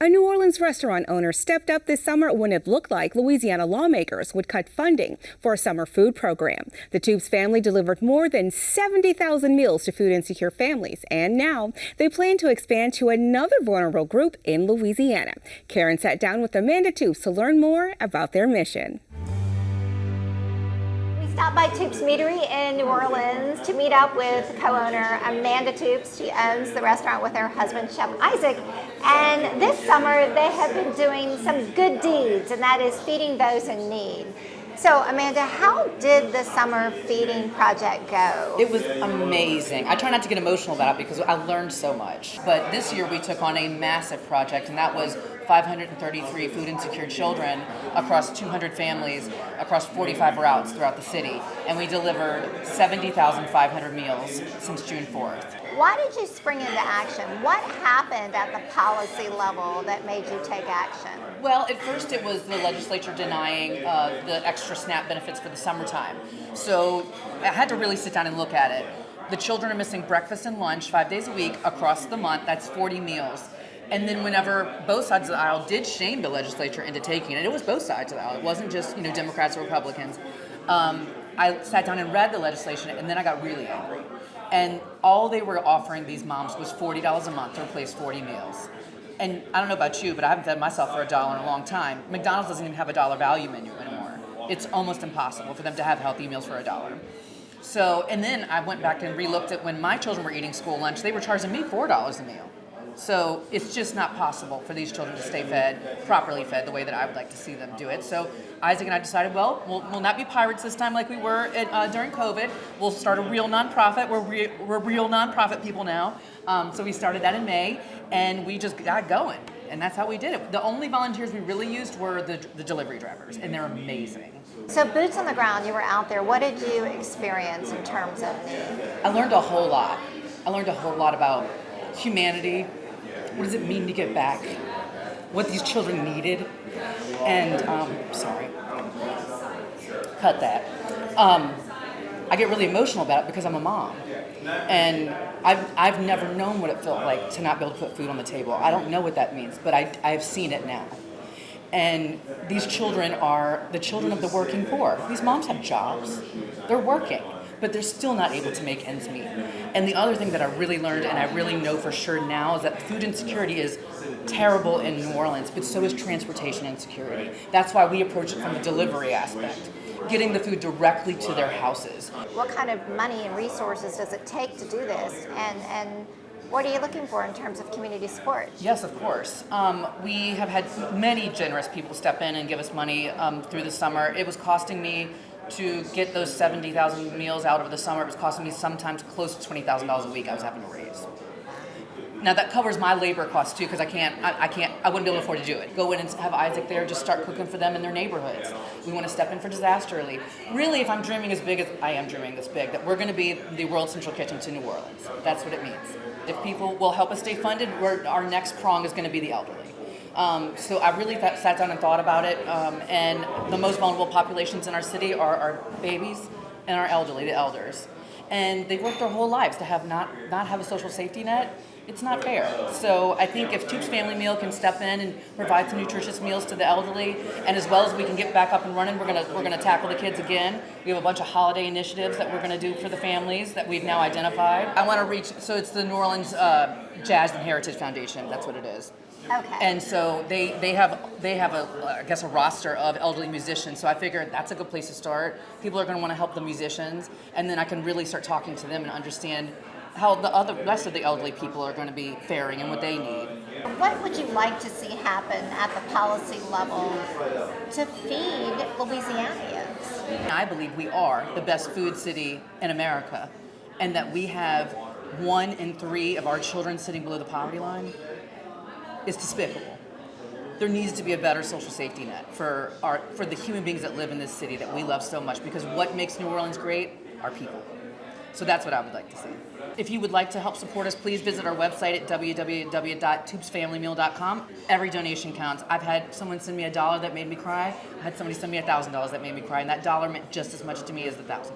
A New Orleans restaurant owner stepped up this summer when it looked like Louisiana lawmakers would cut funding for a summer food program. The Toups family delivered more than 70,000 meals to food insecure families, and now they plan to expand to another vulnerable group in Louisiana. Karen sat down with Amanda Toups to learn more about their mission. Stopped by Toups Meatery in New Orleans to meet up with co-owner Amanda Toups. She owns the restaurant with her husband, Chef Isaac. And this summer, they have been doing some good deeds, and that is feeding those in need. So, Amanda, how did the summer feeding project go? It was amazing. I try not to get emotional about it because I learned so much. But this year we took on a massive project, and that was 533 food insecure children across 200 families across 45 routes throughout the city. And we delivered 70,500 meals since June 4th. Why did you spring into action? What happened at the policy level that made you take action? Well, at first it was the legislature denying the extra SNAP benefits for the summertime. So I had to really sit down and look at it. The children are missing breakfast and lunch 5 days a week across the month. That's 40 meals. And then whenever both sides of the aisle did shame the legislature into taking it, it was both sides of the aisle. It wasn't just Democrats or Republicans. I sat down and read the legislation, and then I got really angry. And all they were offering these moms was $40 a month to replace 40 meals. And I don't know about you, but I haven't fed myself for $1 in a long time. McDonald's doesn't even have a dollar value menu anymore. It's almost impossible for them to have healthy meals for $1. So, and then I went back and re-looked at when my children were eating school lunch, they were charging me $4 a meal. So it's just not possible for these children to stay fed, properly fed, the way that I would like to see them do it. So Isaac and I decided, well, we'll not be pirates this time like we were during COVID. We'll start a real nonprofit. We're real nonprofit people now. So we started that in May, and we just got going. And that's how we did it. The only volunteers we really used were the delivery drivers, and they're amazing. So boots on the ground, you were out there. What did you experience in terms of need? I learned a whole lot. I learned a whole lot about humanity. What does it mean to give back? What these children needed. And, sorry, cut that. I get really emotional about it because I'm a mom. And I've never known what it felt like to not be able to put food on the table. I don't know what that means, but I've seen it now. And these children are the children of the working poor. These moms have jobs. They're working, but they're still not able to make ends meet. And the other thing that I really learned, and I really know for sure now, is that food insecurity is terrible in New Orleans, but so is transportation insecurity. That's why we approach it from the delivery aspect, getting the food directly to their houses. What kind of money and resources does it take to do this? And what are you looking for in terms of community support? Yes, of course. We have had many generous people step in and give us money through the summer. It was costing me to get those 70,000 meals out over the summer. It was costing me sometimes close to $20,000 a week I was having to raise. Now that covers my labor costs too, because I wouldn't be able to afford to do it. Go in and have Isaac there, just start cooking for them in their neighborhoods. We want to step in for disaster relief. Really, if I'm dreaming as big as I am dreaming this big, that we're going to be the World Central Kitchen to New Orleans. That's what it means. If people will help us stay funded, our next prong is going to be the elderly. So I really sat down and thought about it, and the most vulnerable populations in our city are our babies and our elderly, the elders. And they've worked their whole lives to not have a social safety net. It's not fair. So I think if Toups Family Meal can step in and provide some nutritious meals to the elderly, and as well as we can get back up and running, we're gonna tackle the kids again. We have a bunch of holiday initiatives that we're gonna do for the families that we've now identified. I want to reach. So it's the New Orleans Jazz and Heritage Foundation. That's what it is. Okay. And so they have a roster of elderly musicians. So I figured that's a good place to start. People are going to want to help the musicians, and then I can really start talking to them and understand how the rest of the elderly people are going to be faring and what they need. What would you like to see happen at the policy level to feed Louisianians? I believe we are the best food city in America, and that we have 1 in 3 of our children sitting below the poverty line. Is despicable. There needs to be a better social safety net for the human beings that live in this city that we love so much, because what makes New Orleans great are people. So that's what I would like to see. If you would like to help support us, please visit our website at www.toupsfamilymeal.com. Every donation counts. I've had someone send me $1 that made me cry. I had somebody send me $1,000 that made me cry, and that dollar meant just as much to me as the $1,000.